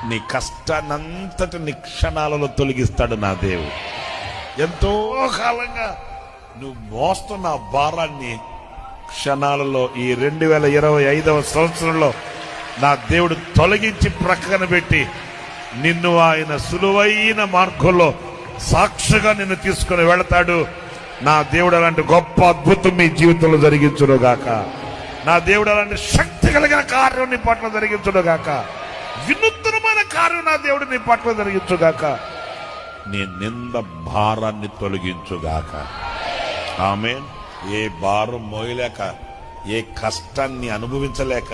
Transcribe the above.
నీ కష్టాన్నంతటి క్షణాలలో తొలగిస్తాడు నా దేవుడు. ఎంతో కాలంగా నువ్వు మోస్తున్న భారాన్ని క్షణాలలో ఈ 2025వ సంవత్సరంలో నా దేవుడు తొలగించి ప్రక్కన పెట్టి నిన్ను ఆయన సులువైన మార్గంలో సాక్షిగా నిన్ను తీసుకుని వెళతాడు. నా దేవుడు అలాంటి గొప్ప అద్భుతం మీ జీవితంలో జరిగించునుగాక. నా దేవుడు అలాంటి శక్తి కలిగిన కార్యం నీ పట్ల జరిగించునుగాక. వినూత్నమైన కార్యం నా దేవుడు నీ పట్ల జరిగించుగాక. నీ నింద భారాన్ని తొలగించుగాక. ఆమేన్. ఏ భారం మోయలేక, ఏ కష్టాన్ని అనుభవించలేక